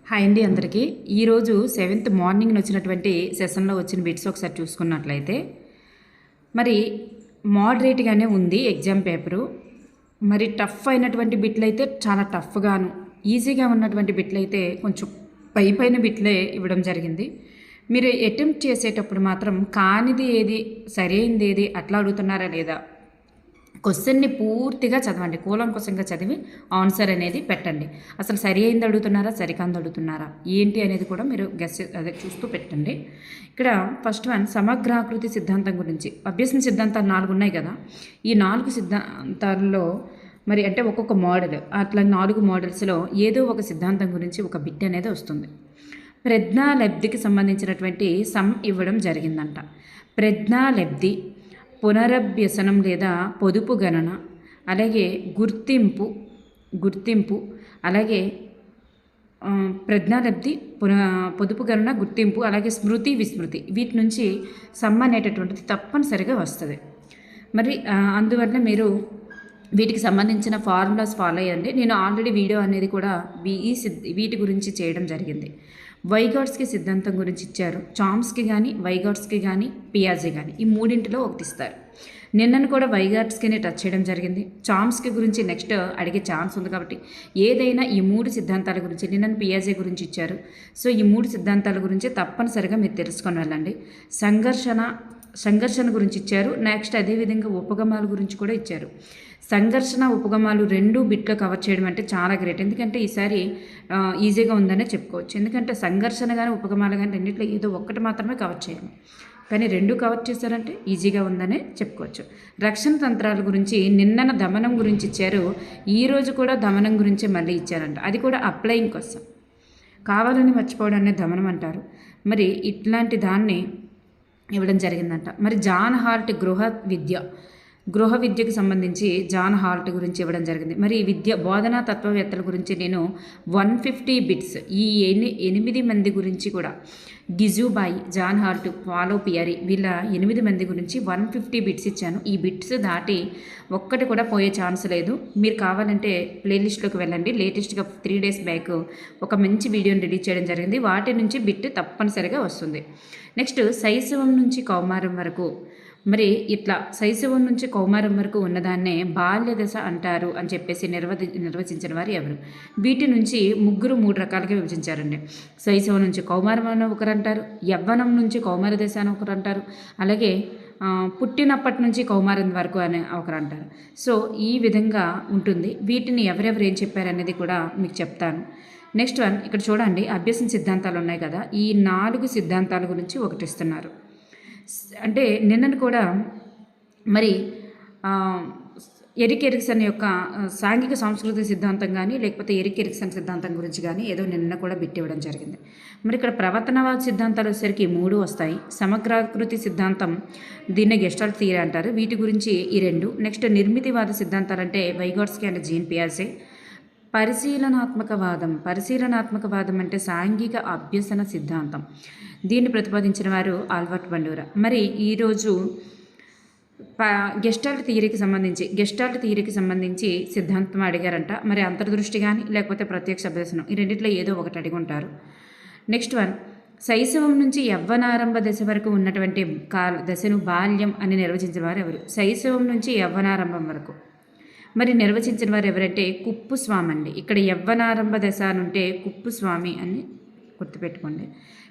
Hi అండి అందరికీ. ఈరోజు 7th మార్నింగ్ వచ్చినటువంటి సెషన్లో వచ్చిన బిట్స్ ఒకసారి చూసుకున్నట్లయితే మరి మోడరేట్గానే ఉంది ఎగ్జామ్ పేపరు. మరి టఫ్ అయినటువంటి బిట్లు అయితే చాలా టఫ్గాను, ఈజీగా ఉన్నటువంటి బిట్లు అయితే కొంచెం పైన బిట్లే ఇవ్వడం జరిగింది. మీరు అటెంప్ట్ చేసేటప్పుడు మాత్రం కానిది ఏది సరైనది ఏది అట్లా అడుగుతున్నారా లేదా, క్వశ్చన్ని పూర్తిగా చదవండి, కూలంకుశంగా చదివి ఆన్సర్ అనేది పెట్టండి. అసలు సరి అయింది అడుగుతున్నారా, సరికాంది అడుగుతున్నారా ఏంటి అనేది కూడా మీరు అదే చూస్తూ పెట్టండి. ఇక్కడ ఫస్ట్ వన్ సమగ్రాకృతి సిద్ధాంతం గురించి. అభ్యసన సిద్ధాంతాలు 4 ఉన్నాయి కదా. ఈ 4 సిద్ధాంతాల్లో మరి అంటే ఒక్కొక్క మోడల్, అట్లా 4 మోడల్స్లో ఏదో ఒక సిద్ధాంతం గురించి ఒక బిట్ అనేది వస్తుంది. ప్రజ్ఞాలబ్ధికి సంబంధించినటువంటి సమ్ ఇవ్వడం జరిగిందంట. ప్రజ్ఞాలబ్ధి, పునరభ్యసనం లేదా పొదుపు గణన, అలాగే గుర్తింపు అలాగే ప్రజ్ఞాలబ్ధి, పొదుపు గణన, గుర్తింపు, అలాగే స్మృతి విస్మృతి, వీటి నుంచి సమ్ అనేటటువంటిది తప్పనిసరిగా వస్తుంది. మరి అందువల్ల మీరు వీటికి సంబంధించిన ఫార్ములాస్ ఫాలో అయ్యండి. నేను ఆల్రెడీ వీడియో అనేది కూడా వీటి గురించి చేయడం జరిగింది. వైగాట్స్కి సిద్ధాంతం గురించి ఇచ్చారు. చామ్స్కి కానీ, వైగాట్స్కి కానీ, పియాజే కానీ, ఈ మూడింటిలో ఒకటి ఇస్తారు. నిన్నను కూడా వైగాట్స్కినే టచ్ చేయడం జరిగింది. చామ్స్కి గురించి నెక్స్ట్ అడిగే ఛాన్స్ ఉంది కాబట్టి ఏదైనా ఈ 3 సిద్ధాంతాల గురించి, నిన్నను పియాజే గురించి ఇచ్చారు. సో ఈ 3 సిద్ధాంతాల గురించి తప్పనిసరిగా మీరు తెలుసుకొని వెళ్ళండి. సంఘర్షణ గురించి ఇచ్చారు. నెక్స్ట్ అదేవిధంగా ఉపగమాల గురించి కూడా ఇచ్చారు. సంఘర్షణ, ఉపగమాలు 2 బిట్లు కవర్ చేయడం అంటే చాలా గ్రేట్. ఎందుకంటే ఈసారి ఈజీగా ఉందనే చెప్పుకోవచ్చు. ఎందుకంటే సంఘర్షణ కానీ ఉపగమాలు కానీ రెండింటిలో ఏదో ఒక్కటి మాత్రమే కవర్ చేయాలి, కానీ 2 కవర్ చేశారంటే ఈజీగా ఉందనే చెప్పుకోవచ్చు. రక్షణ తంత్రాల గురించి నిన్న దమనం గురించి ఇచ్చారు. ఈరోజు కూడా దమనం గురించి మళ్ళీ ఇచ్చారంట. అది కూడా అప్లయింగ్ కోసం, కావాలని మర్చిపోవడం అనే దమనం అంటారు. మరి ఇట్లాంటి దాన్ని ఇవ్వడం జరిగిందంట. మరి జాన్ హాల్ట్ గృహ విద్యకు సంబంధించి జాన్ హాల్ట్ గురించి ఇవ్వడం జరిగింది. మరి విద్య బోధనా తత్వవేత్తల గురించి నేను 150 బిట్స్, ఈ 8 మంది గురించి కూడా, గిజుబాయి, జాన్ హాల్ట్, పాలో పియరీ, వీళ్ళ 8 మంది గురించి 150 బిట్స్ ఇచ్చాను. ఈ బిట్స్ దాటి ఒక్కటి కూడా పోయే ఛాన్స్ లేదు. మీరు కావాలంటే ప్లేలిస్ట్లోకి వెళ్ళండి. లేటెస్ట్గా 3 days బ్యాక్ ఒక మంచి వీడియోని రిలీజ్ చేయడం జరిగింది. వాటి నుంచి బిట్ తప్పనిసరిగా వస్తుంది. నెక్స్ట్ శైశవం నుంచి కౌమారం వరకు, మరి ఇట్లా శైశవం నుంచి కౌమారం వరకు ఉన్నదాన్నే బాల్య దశ అంటారు అని చెప్పేసి నిర్వచించిన వారు ఎవరు? వీటి నుంచి 3 రకాలుగా విభజించారండి. శైశవం నుంచి కౌమారం అని ఒకరు అంటారు, యవ్వనం నుంచి కౌమార దశ అని ఒకరు అంటారు, అలాగే పుట్టినప్పటి నుంచి కౌమారం వరకు అని ఒకరు అంటారు. సో ఈ విధంగా ఉంటుంది. వీటిని ఎవరెవరు ఏం చెప్పారనేది కూడా మీకు చెప్తాను. నెక్స్ట్ వన్ ఇక్కడ చూడండి, అభ్యసన సిద్ధాంతాలు ఉన్నాయి కదా. ఈ 4 సిద్ధాంతాల గురించి ఒకటి ఇస్తున్నారు. అంటే నిన్నను కూడా మరి ఎరిక్ ఎరిక్సన్ యొక్క సాంఘిక సాంస్కృతిక సిద్ధాంతం కానీ, లేకపోతే ఎరిక్ ఎరిక్సన్ సిద్ధాంతం గురించి కానీ ఏదో నిన్న కూడా బిట్టివ్వడం జరిగింది. మరి ఇక్కడ ప్రవర్తనవాద సిద్ధాంతాలు వచ్చేసరికి 3 వస్తాయి. సమగ్రాకృతి సిద్ధాంతం, దీన్ని గెస్టాల్ట్ థియరీ అంటారు. వీటి గురించి ఈ 2. నెక్స్ట్ నిర్మితివాద సిద్ధాంతాలు అంటే వైగాట్స్కి అండ్ జీన్ పియాజే. పరిశీలనాత్మక వాదం అంటే సాంఘిక అభ్యసన సిద్ధాంతం. దీన్ని ప్రతిపాదించిన వారు ఆల్బర్ట్ బండూరా. మరి ఈరోజు గెస్టాల్ట్ థియరీకి సంబంధించి సిద్ధాంతం అడిగారంట. మరి అంతర్దృష్టి కానీ లేకపోతే ప్రత్యక్ష అభ్యసనం, ఈ రెండిట్లో ఏదో ఒకటి అడిగి ఉంటారు. నెక్స్ట్ వన్, శైశవం నుంచి యవ్వనారంభ దశ వరకు ఉన్నటువంటి దశను బాల్యం అని నిర్వచించిన వారు ఎవరు? శైశవం నుంచి యవ్వనారంభం వరకు మరి నిర్వచించిన వారు ఎవరంటే కుప్పుస్వామి అండి. ఇక్కడ యవ్వనారంభ దశ నుంటే కుప్పుస్వామి అని గుర్తుపెట్టుకోండి.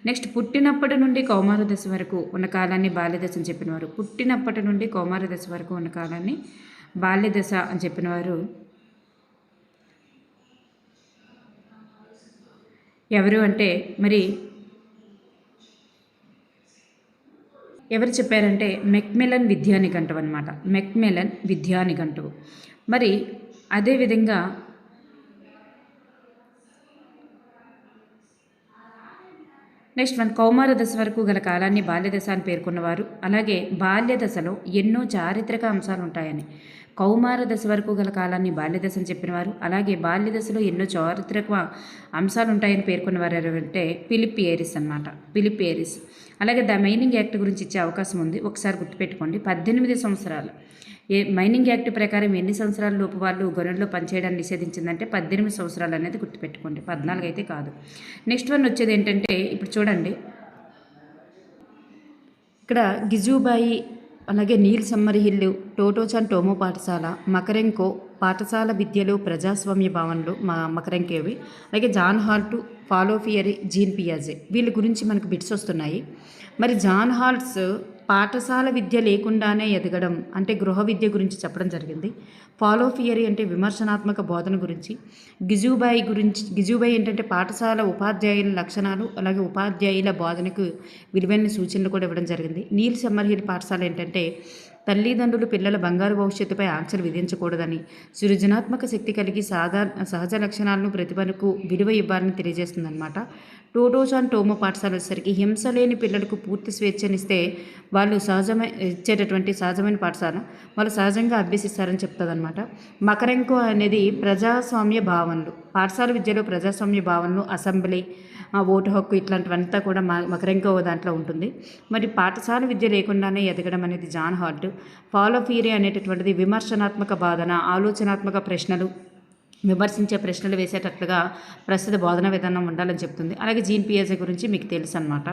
నెక్స్ట్, పుట్టినప్పటి నుండి కౌమార దశ వరకు ఉన్న కాలాన్ని బాల్యదశ అని చెప్పినవారు. పుట్టినప్పటి నుండి కౌమార దశ వరకు ఉన్న కాలాన్ని బాల్యదశ అని చెప్పినవారు ఎవరు అంటే మరి ఎవరు చెప్పారంటే మెక్మెలన్ విద్యా నిఘంటువు అనమాట. మెక్మెలన్ విద్యా నిఘంటువు. మరి అదేవిధంగా నెక్స్ట్ వన్, కౌమార దశ వరకు గల కాలాన్ని బాల్యదశ అని పేర్కొన్నవారు. అలాగే బాల్యదశలో ఎన్నో చారిత్రక అంశాలు ఉంటాయని, కౌమార దశ వరకు గల కాలాన్ని బాల్యదశ అని చెప్పినవారు. అలాగే బాల్యదశలో ఎన్నో చారిత్రక అంశాలు ఉంటాయని పేర్కొన్నవారు ఎవరంటే ఫిలిప్ ఏరిస్ అనమాట. Philip Aries. అలాగే ద మైనింగ్ యాక్ట్ గురించి ఇచ్చే అవకాశం ఉంది, ఒకసారి గుర్తుపెట్టుకోండి. 18 సంవత్సరాలు మైనింగ్ యాక్ట్ ప్రకారం ఎన్ని సంవత్సరాల లోపు వాళ్ళు గనుల్లో పనిచేయడాన్ని నిషేధించిందంటే 18 సంవత్సరాలు అనేది గుర్తుపెట్టుకోండి, 14 అయితే కాదు. నెక్స్ట్ వన్ వచ్చేది ఏంటంటే ఇప్పుడు చూడండి, ఇక్కడ గిజుబాయి, అలాగే నీల్ సమ్మర్హిల్లు, టోటోచాన్ టోమో పాఠశాల, మకరెంకో పాఠశాల విద్యలు ప్రజాస్వామ్య భావనలు మకరెంకేవి, అలాగే జాన్ హాల్ట్, ఫాలోఫియరీ, జీన్ పియాజే, వీళ్ళ గురించి మనకు బిట్స్ వస్తున్నాయి. మరి జాన్ హాల్ట్స్ పాఠశాల విద్య లేకుండానే ఎదగడం అంటే గృహ విద్య గురించి చెప్పడం జరిగింది. ఫాలోఫియరీ అంటే విమర్శనాత్మక బోధన గురించి. గిజుబాయి ఏంటంటే పాఠశాల ఉపాధ్యాయుల లక్షణాలు, అలాగే ఉపాధ్యాయుల బోధనకు విలువైన సూచనలు కూడా ఇవ్వడం జరిగింది. నీల్ సమ్మర్హిల్ పాఠశాల ఏంటంటే తల్లిదండ్రులు పిల్లల బంగారు భవిష్యత్తుపై ఆంక్షలు విధించకూడదని, సృజనాత్మక శక్తి కలిగి సహజ లక్షణాలను ప్రతిభకు విలువ ఇవ్వాలని తెలియజేస్తుందన్నమాట. టోటోచాన్ టోమో పాఠశాల వచ్చేసరికి హింస లేని పిల్లలకు పూర్తి స్వేచ్ఛనిస్తే వాళ్ళు ఇచ్చేటటువంటి సహజమైన పాఠశాల, వాళ్ళు సహజంగా అభ్యసిస్తారని చెప్తుందన్నమాట. మకరెంకో అనేది ప్రజాస్వామ్య భావనలు, పాఠశాల విద్యలో ప్రజాస్వామ్య భావనలు, అసెంబ్లీ, ఓటు హక్కు ఇట్లాంటివంతా కూడా మకరెంకో దాంట్లో ఉంటుంది. మరి పాఠశాల విద్య లేకుండానే ఎదగడం అనేది జాన్ హాల్ట్. ఫాలోఫియరీ అనేటటువంటిది విమర్శనాత్మక బోధన, ఆలోచనాత్మక ప్రశ్నలు, విమర్శించే ప్రశ్నలు వేసేటట్లుగా ప్రస్తుత బోధన విధానం ఉండాలని చెప్తుంది. అలాగే జీన్ పియాజే గురించి మీకు తెలుసు అన్నమాట.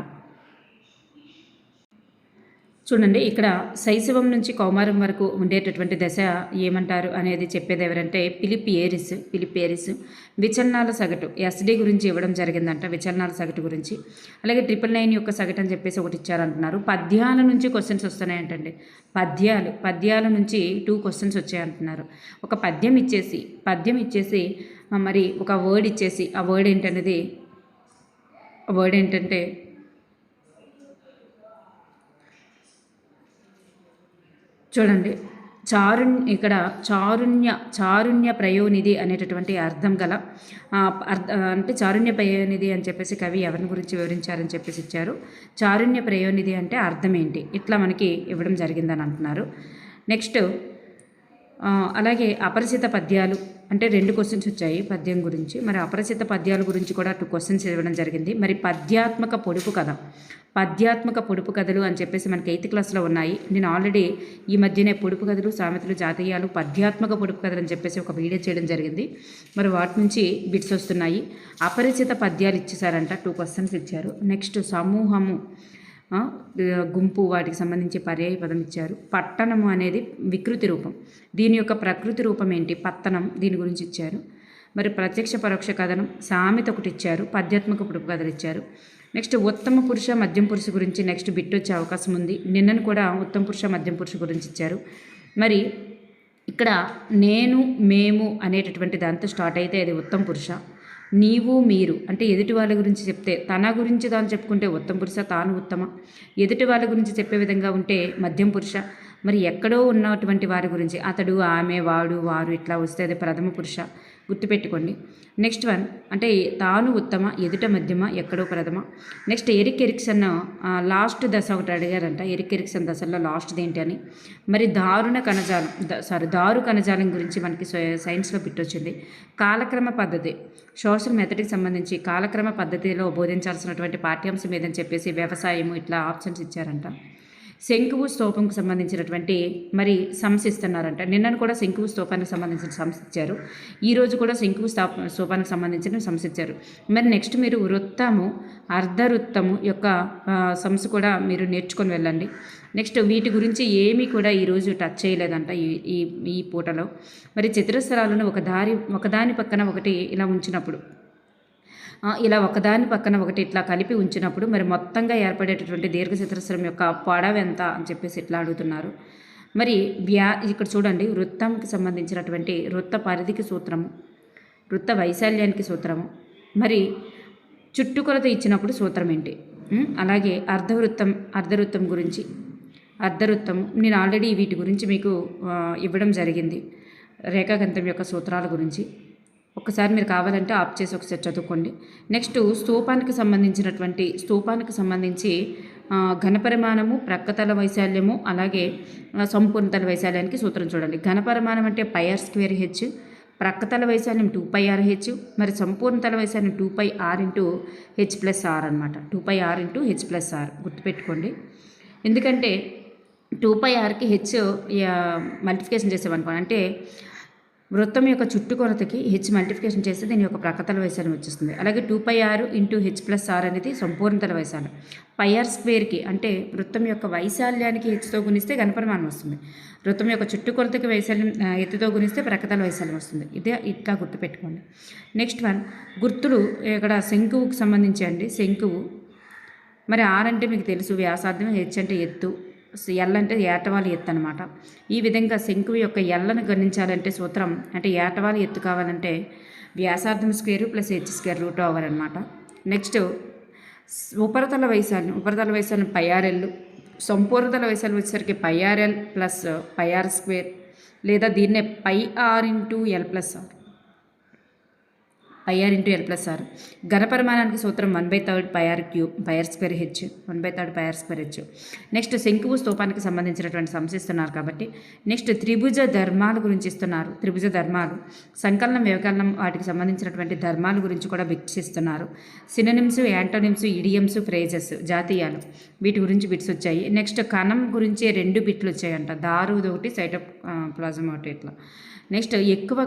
చూడండి, ఇక్కడ శైశవం నుంచి కౌమారం వరకు ఉండేటటువంటి దశ ఏమంటారు అనేది చెప్పేది ఎవరంటే ఫిలిప్ ఏరిస్. విచలనాల సగటు ఎస్డి గురించి ఇవ్వడం జరిగిందంట, విచలనాల సగటు గురించి. అలాగే 999 యొక్క సగటు అని చెప్పేసి ఒకటి ఇచ్చారంటున్నారు. పద్యాల నుంచి క్వశ్చన్స్ వస్తున్నాయంటండి. పద్యాల నుంచి 2 క్వశ్చన్స్ వచ్చాయంటున్నారు. ఒక పద్యం ఇచ్చేసి మరి ఒక వర్డ్ ఇచ్చేసి ఆ వర్డ్ ఏంటంటే చూడండి, ఇక్కడ చారుణ్య ప్రయోనిధి అనేటటువంటి అర్థం గల అంటే చారుణ్య ప్రయోనిధి అని చెప్పేసి కవి ఎవరిని గురించి వివరించారని చెప్పేసి ఇచ్చారు. చారుణ్య ప్రయోనిధి అంటే అర్థం ఏంటి, ఇట్లా మనకి ఇవ్వడం జరిగిందని అంటున్నారు. నెక్స్ట్ అలాగే అపరిచిత పద్యాలు అంటే 2 క్వశ్చన్స్ వచ్చాయి పద్యం గురించి. మరి అపరిచిత పద్యాల గురించి కూడా 2 క్వశ్చన్స్ ఇవ్వడం జరిగింది. మరి పద్యాత్మక పొడుపు కథలు అని చెప్పేసి మనకి 8th క్లాస్లో ఉన్నాయి. నేను ఆల్రెడీ ఈ మధ్యనే పొడుపు కథలు, సామెతలు, జాతీయాలు, పద్యాత్మక పొడుపు కథలు అని చెప్పేసి ఒక వీడియో చేయడం జరిగింది. మరి వాటి నుంచి బిట్స్ వస్తున్నాయి. అపరిచిత పద్యాలు ఇచ్చేసారంట, 2 క్వశ్చన్స్ ఇచ్చారు. నెక్స్ట్ సమూహము, గుంపు, వాటికి సంబంధించి పర్యాయ పదం ఇచ్చారు. పట్టణము అనేది వికృతి రూపం, దీని యొక్క ప్రకృతి రూపం ఏంటి, పత్తనం, దీని గురించి ఇచ్చారు. మరి ప్రత్యక్ష పరోక్ష కథనం, సామెత ఒకటి ఇచ్చారు. పద్యాత్మక పొడుపు కథలు ఇచ్చారు. నెక్స్ట్ ఉత్తమ పురుష మధ్యం పురుష గురించి నెక్స్ట్ బిట్ వచ్చే అవకాశం ఉంది. నిన్నను కూడా ఉత్తమ పురుష మధ్యం పురుష గురించి ఇచ్చారు. మరి ఇక్కడ నేను, మేము అనేటటువంటి దాంతో స్టార్ట్ అయితే అది ఉత్తమ పురుష. నీవు, మీరు అంటే ఎదుటి వాళ్ళ గురించి చెప్తే, తన గురించి తాను చెప్పుకుంటే ఉత్తమ పురుష, తాను ఉత్తమ. ఎదుటి వాళ్ళ గురించి చెప్పే విధంగా ఉంటే మధ్యం పురుష. మరి ఎక్కడో ఉన్నటువంటి వారి గురించి అతడు, ఆమె, వాడు, వారు ఇట్లా వస్తే అది ప్రథమ పురుష. గుర్తుపెట్టుకోండి. నెక్స్ట్ వన్ అంటే తాను ఉత్తమ, ఎదుట మధ్యమ, ఎక్కడో ప్రథమ. నెక్స్ట్ ఎరిక్సన్ లాస్ట్ దశ ఒకటి అడిగారంట. ఎరిక్సన్ దశల్లో లాస్ట్ది ఏంటి అని. మరి దారు కణజాలం గురించి మనకి సైన్స్లో పెట్టొచ్చింది. కాలక్రమ పద్ధతి, సోషల్ మెథడ్కి సంబంధించి కాలక్రమ పద్ధతిలో బోధించాల్సినటువంటి పాఠ్యాంశం ఏదని చెప్పేసి వ్యవసాయము ఇట్లా ఆప్షన్స్ ఇచ్చారంట. శంకువు స్తూపంకు సంబంధించినటువంటి మరి సంస్థిస్తున్నారంట. నిన్నను కూడా శంకువు స్తూపానికి సంబంధించిన సంస్థ ఇచ్చారు. ఈరోజు కూడా శంకువు స్తూపానికి సంబంధించిన సంస్థ ఇచ్చారు. మరి నెక్స్ట్ మీరు వృత్తము, అర్ధవృత్తము యొక్క సంస్థ కూడా మీరు నేర్చుకొని వెళ్ళండి. నెక్స్ట్ వీటి గురించి ఏమీ కూడా ఈరోజు టచ్ చేయలేదంట ఈ పూటలో. మరి చతురస్రాలను ఒకదాని పక్కన ఒకటి ఇలా ఉంచినప్పుడు, ఇలా ఒకదాని పక్కన ఒకటి ఇట్లా కలిపి ఉంచినప్పుడు మరి మొత్తంగా ఏర్పడేటటువంటి దీర్ఘచతురస్రం యొక్క పొడవు ఎంత అని చెప్పేసి ఇట్లా అడుగుతున్నారు. మరి ఇక్కడ చూడండి, వృత్తంకి సంబంధించినటువంటి వృత్త పరిధికి సూత్రము, వృత్త వైశాల్యానికి సూత్రము, మరి చుట్టుకొలత ఇచ్చినప్పుడు సూత్రం ఏంటి. అలాగే అర్ధవృత్తం గురించి, అర్ధవృత్తము నేను ఆల్రెడీ వీటి గురించి మీకు ఇవ్వడం జరిగింది. రేఖాగణితం యొక్క సూత్రాల గురించి ఒకసారి మీరు కావాలంటే ఆప్ చేసి ఒకసారి చదువుకోండి. నెక్స్ట్ స్తూపానికి సంబంధించి ఘనపరిమాణము, ప్రక్కతల వైశాల్యము, అలాగే సంపూర్ణతల వైశాల్యానికి సూత్రం చూడండి. ఘనపరిమాణం అంటే πr²h, ప్రక్కతల వైశాల్యం 2πrh, మరి సంపూర్ణతల వైశాల్యం 2πr × h+r అనమాట. 2πr × h+r గుర్తుపెట్టుకోండి. ఎందుకంటే 2πrకి హెచ్ మల్టిప్లికేషన్ చేసామనుకోండి, అంటే వృత్తం యొక్క చుట్టుకొలతకి హెచ్ మల్టిప్లికేషన్ చేస్తే దీని యొక్క ప్రకతల వైశాల్యం వచ్చేస్తుంది. అలాగే 2πr into H plus are అనేది సంపూర్ణతల వైశాల్యం. πr స్క్వేర్కి అంటే వృత్తం యొక్క వైశాల్యానికి హెచ్తో గుణిస్తే ఘనపరిమాణం వస్తుంది. వృత్తం యొక్క చుట్టుకొలతకి వైశాల్యం ఎత్తుతో గుణిస్తే ప్రకతల వైశాల్యం వస్తుంది. ఇదే ఇట్లా గుర్తుపెట్టుకోండి. నెక్స్ట్ వన్, గుర్తులు ఇక్కడ శంకువుకి సంబంధించి అండి. శంకువు మరి ఆర్ అంటే మీకు తెలుసు వ్యాసార్థం, హెచ్ అంటే ఎత్తు, ఎల్ అంటే ఏటవాలి ఎత్తు అనమాట. ఈ విధంగా శంకువు యొక్క ఎల్లను గణించాలంటే సూత్రం అంటే ఏటవాలి ఎత్తు కావాలంటే వ్యాసార్థం square plus H square root over అనమాట. నెక్స్ట్ ఉపరితల వైశాల్యం πrl, సంపూర్ణతల వైశాల్యం వచ్చేసరికి πrl ప్లస్ πr స్క్వేర్, లేదా దీన్నే πr into L plus R, πr into L plus R. ఘనపరిమాణానికి సూత్రం 1/3 πr cube πr square H, 1/3 πr square H. Next శంకువు స్తూపానికి సంబంధించినటువంటి సమస్య ఇస్తున్నారు కాబట్టి నెక్స్ట్ త్రిభుజ ధర్మాల గురించి ఇస్తున్నారు. త్రిభుజ ధర్మాలు, సంకలనం, వ్యవకలనం వాటికి సంబంధించినటువంటి ధర్మాల గురించి కూడా బిట్స్ ఇస్తున్నారు. సినోనిమ్స్, యాంటోనిమ్స్, ఇడియమ్స్, ఫ్రేజెస్, జాతీయాలు, వీటి గురించి బిట్స్ వచ్చాయి. నెక్స్ట్ కణం గురించి 2 బిట్లు వచ్చాయంట, దారు ఒకటి, సైటోప్లాజం ఒకటి ఇట్లా. నెక్స్ట్ ఎక్కువ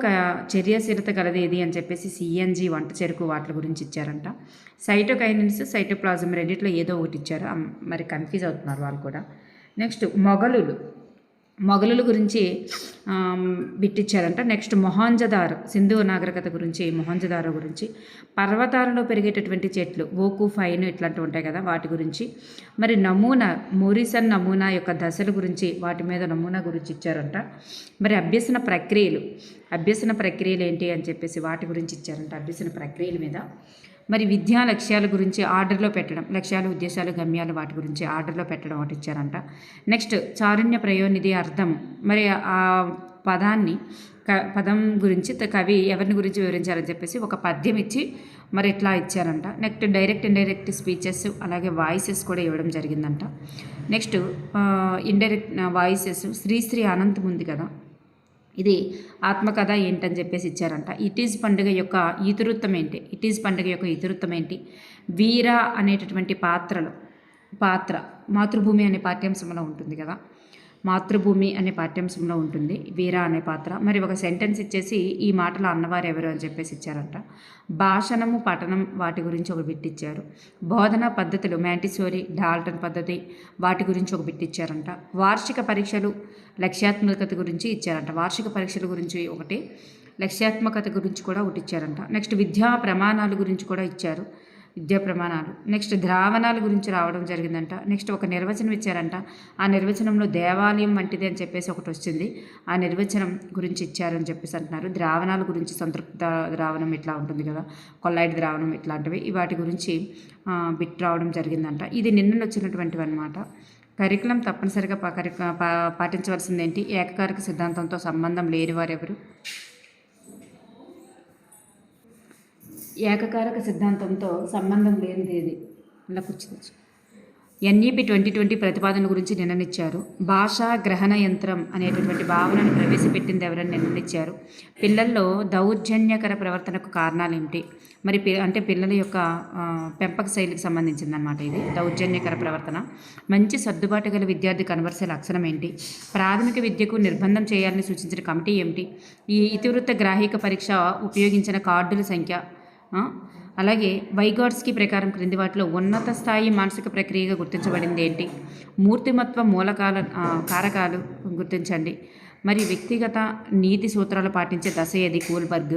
చర్యాశీలత కలది ఏది అని చెప్పేసి సిఎన్జి, వంట చెరుకు, వాటి గురించి ఇచ్చారంట. సైటోకైనిన్స్, సైటోప్లాజం రెండిట్లో ఏదో ఒకటి ఇచ్చారు, మరి కన్ఫ్యూజ్ అవుతున్నారు వాళ్ళు కూడా. నెక్స్ట్ మొఘలుల గురించి బిట్టిచ్చారంట. నెక్స్ట్ మొహంజదారో, సింధు నాగరికత గురించి, మొహంజదారో గురించి, పర్వతాలలో పెరిగేటటువంటి చెట్లు, ఓకు, ఫైన్ ఇట్లాంటివి ఉంటాయి కదా, వాటి గురించి. మరి నమూనా, మొరిసన్ నమూనా యొక్క దశల గురించి, వాటి మీద నమూనా గురించి ఇచ్చారంట. మరి అభ్యసన ప్రక్రియలు ఏంటి అని చెప్పేసి వాటి గురించి ఇచ్చారంట, అభ్యసన ప్రక్రియల మీద. మరి విద్యా లక్ష్యాల గురించి ఆర్డర్లో పెట్టడం, లక్ష్యాలు, ఉద్దేశాలు, గమ్యాలు, వాటి గురించి ఆర్డర్లో పెట్టడం ఒకటి ఇచ్చారంట. నెక్స్ట్ చారుణ్య ప్రయోనిధి అర్థం, మరి ఆ పదం గురించి కవి ఎవరిని గురించి వివరించారని చెప్పేసి ఒక పద్యం ఇచ్చి మరి ఇట్లా ఇచ్చారంట. నెక్స్ట్ డైరెక్ట్, ఇండైరెక్ట్ స్పీచెస్, అలాగే వాయిసెస్ కూడా ఇవ్వడం జరిగిందంట. నెక్స్ట్ ఇండైరెక్ట్ వాయిసెస్, శ్రీశ్రీ అనంతం ఉంది కదా, ఇది ఆత్మకథ ఏంటని చెప్పేసి ఇచ్చారంట. ఇట్ ఈజ్ పండుగ యొక్క ఇతివృత్తం ఏంటి, వీర అనేటటువంటి పాత్ర మాతృభూమి అనే పాఠ్యాంశంలో ఉంటుంది కదా, మాతృభూమి అనే పాఠ్యాంశంలో ఉంటుంది వీర అనే పాత్ర. మరి ఒక సెంటెన్స్ ఇచ్చేసి ఈ మాటలు అన్నవారు ఎవరు అని చెప్పేసి ఇచ్చారంట. భాషణము, పఠనం, వాటి గురించి ఒక బిట్ ఇచ్చారు. బోధనా పద్ధతులు, మ్యాంటిసోరీ, డాల్టన్ పద్ధతి, వాటి గురించి ఒక బిట్ ఇచ్చారంట. వార్షిక పరీక్షలు, లక్ష్యాత్మకత గురించి ఇచ్చారంట. వార్షిక పరీక్షల గురించి ఒకటి, లక్ష్యాత్మకత గురించి కూడా ఒకటి ఇచ్చారంట. నెక్స్ట్ విద్యా ప్రమాణాల గురించి కూడా ఇచ్చారు, విద్యా ప్రమాణాలు. నెక్స్ట్ ద్రావణాల గురించి రావడం జరిగిందంట. నెక్స్ట్ ఒక నిర్వచనం ఇచ్చారంట. ఆ నిర్వచనంలో దేవాలయం వంటిది అని చెప్పేసి ఒకటి వచ్చింది, ఆ నిర్వచనం గురించి ఇచ్చారని చెప్పేసి అంటున్నారు. ద్రావణాల గురించి సంతృప్త ద్రావణం ఇట్లా ఉంటుంది కదా, కొల్లాయిడ్ ద్రావణం ఇట్లాంటివి, వాటి గురించి బిట్ రావడం జరిగిందంట. ఇది నిన్న వచ్చినటువంటివి అనమాట. కరికులం తప్పనిసరిగా పాటించవలసింది ఏంటి, ఏకకారక సిద్ధాంతంతో సంబంధం లేని వారెవరు, ఏకకారక సిద్ధాంతంతో సంబంధం లేనిది ఏది, ఇలా కూర్చోవచ్చు. ఎన్ఈపి 2020 ప్రతిపాదన గురించి నిర్ణయించారు. భాషా గ్రహణ యంత్రం అనేటటువంటి భావనను ప్రవేశపెట్టింది ఎవరని నిర్ణయించారు. పిల్లల్లో దౌర్జన్యకర ప్రవర్తనకు కారణాలు ఏమిటి, మరి అంటే పిల్లల యొక్క పెంపక శైలికి సంబంధించిందనమాట ఇది దౌర్జన్యకర ప్రవర్తన. మంచి సర్దుబాటు గల విద్యార్థి కనబరిసే లక్షణం ఏంటి, ప్రాథమిక విద్యకు నిర్బంధం చేయాలని సూచించిన కమిటీ ఏమిటి, ఈ ఇతివృత్త గ్రాహిక పరీక్ష ఉపయోగించిన కార్డుల సంఖ్య, అలాగే వైగాట్స్కి ప్రకారం క్రింది వాటిలో ఉన్నత స్థాయి మానసిక ప్రక్రియగా గుర్తించబడింది ఏంటి, మూర్తిమత్వ కారకాలు గుర్తించండి. మరి వ్యక్తిగత నీతి సూత్రాలు పాటించే దశ ఏది, కూల్బర్గ్.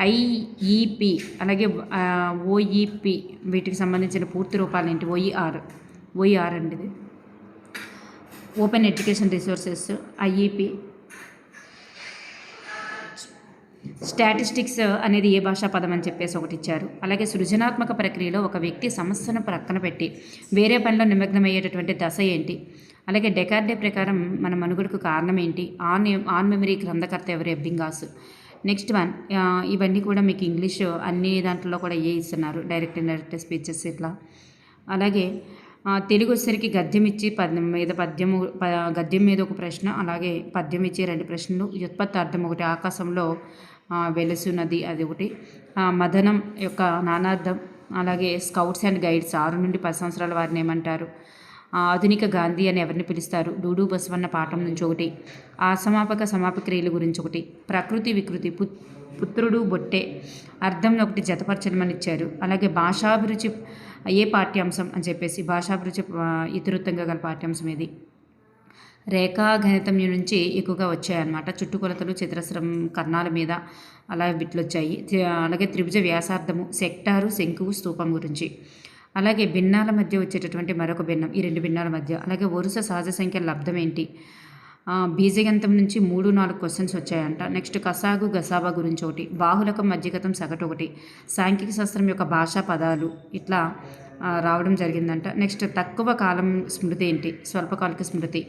ఐఈపి అలాగే ఓఈపి వీటికి సంబంధించిన పూర్తి రూపాలు ఏంటి, ఓఈఆర్ అండి, ఇది ఓపెన్ ఎడ్యుకేషన్ రిసోర్సెస్. ఐఈపి స్టాటిస్టిక్స్ అనేది ఏ భాషా పదం అని చెప్పేసి ఒకటి ఇచ్చారు. అలాగే సృజనాత్మక ప్రక్రియలో ఒక వ్యక్తి సమస్యను ప్రక్కన పెట్టి వేరే పనిలో నిమగ్నమయ్యేటటువంటి దశ ఏంటి, అలాగే డెకార్డే ప్రకారం మన మనుగడకు కారణం ఏంటి, ఆన్ మెమరీ గ్రంథకర్త ఎవరు, ఎబ్బింగాస్. నెక్స్ట్ వన్, ఇవన్నీ కూడా మీకు ఇంగ్లీష్ అన్ని దాంట్లో కూడా ఇస్తున్నారు, డైరెక్ట్ ఇండైరెక్ట్ స్పీచెస్ ఇట్లా. అలాగే తెలుగు వచ్చేసరికి గద్యం ఇచ్చి గద్యం మీద ఒక ప్రశ్న, అలాగే పద్యం ఇచ్చి 2 ప్రశ్నలు, వ్యుత్పత్తి అర్థం ఒకటి, ఆకాశంలో వెలుసున్నది అది ఒకటి, మదనం యొక్క నానార్థం, అలాగే స్కౌట్స్ అండ్ గైడ్స్ 6 నుండి 10 సంవత్సరాల వారిని ఏమంటారు, ఆధునిక గాంధీ అని ఎవరిని పిలుస్తారు, డూడు బసవన్న పాఠం నుంచి ఒకటి, అసమాపక సమాపక్రియల గురించి ఒకటి, ప్రకృతి వికృతి, పుత్రుడు బొట్టె అర్థం ఒకటి జతపరచమని ఇచ్చారు. అలాగే భాషాభిరుచి ఏ పాఠ్యాంశం అని చెప్పేసి భాషాభిరుచి ఇతివృత్తంగా గల పాఠ్యాంశం ఏది, రేఖాగణితం నుంచి ఎక్కువగా వచ్చాయన్నమాట. చుట్టుకొలతలు, చతురస్రం, కర్ణాల మీద అలా బిట్లు వచ్చాయి. అలాగే త్రిభుజ వ్యాసార్థము, సెక్టారు, శంకువు, స్తూపం గురించి. అలాగే భిన్నాల మధ్య వచ్చేటటువంటి మరొక భిన్నం, ఈ రెండు భిన్నాల మధ్య. అలాగే వరుస సహజ సంఖ్య లబ్ధం ఏంటి, బీజగంతం నుంచి 3-4 క్వశ్చన్స్ వచ్చాయంట. నెక్స్ట్ కసాగు గసాబా గురించి ఒకటి, బాహులకం మధ్యగతం సగటు ఒకటి, సాంఖ్యక శాస్త్రం యొక్క భాషా పదాలు ఇట్లా రావడం జరిగిందంట. నెక్స్ట్ తక్కువ కాలం స్మృతి ఏంటి, స్వల్పకాలిక స్మృతి,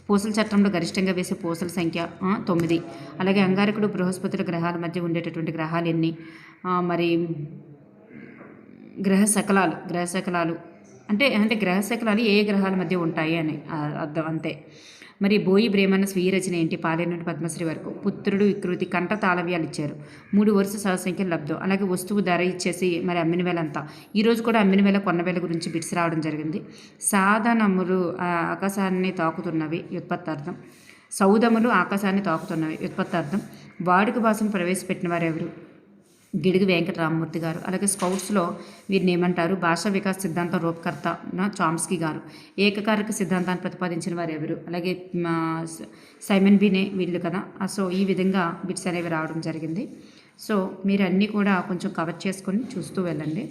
పూసల చట్టంలో గరిష్టంగా వేసే పూసల సంఖ్య 9. అలాగే అంగారకుడు బృహస్పతుల గ్రహాల మధ్య ఉండేటటువంటి గ్రహాలు ఎన్ని, మరి గ్రహ శకలాలు అంటే గ్రహ శకలాలు ఏ గ్రహాల మధ్య ఉంటాయి అని అర్థం అంతే. మరి బోయి బ్రేమన్న స్వీయ రచన ఏంటి, పాలే నుండి పద్మశ్రీ వరకు. పుత్రుడు వికృతి, కంఠ తాళవ్యాలు ఇచ్చారు. 3 వరుస సహసంఖ్యలు లబ్ధం. అలాగే వస్తువు ధర ఇచ్చేసి మరి అమ్మిన వేల అంతా. ఈరోజు కూడా అమ్మిన వేల కొన్న వేల గురించి బిట్స్ రావడం జరిగింది. సాధనములు ఆకాశాన్ని తాకుతున్నవి, వ్యుత్పత్తార్థం. సౌదములు ఆకాశాన్ని తాకుతున్నవి, వ్యుత్పత్తార్థం. వాడుక భాషను ప్రవేశపెట్టిన వారు ఎవరు, గిడుగు వెంకటరామమూర్తి గారు. అలాగే స్కౌట్స్లో వీరిని ఏమంటారు, భాషా వికాస్ సిద్ధాంతం రూపకర్త చామ్స్కీ గారు. ఏకకారక సిద్ధాంతాన్ని ప్రతిపాదించిన వారు ఎవరు, అలాగే సైమన్ బినే వీళ్ళు కదా. సో ఈ విధంగా బిట్స్ అనేవి రావడం జరిగింది. సో మీరు అన్నీ కూడా కొంచెం కవర్ చేసుకొని చూస్తూ వెళ్ళండి.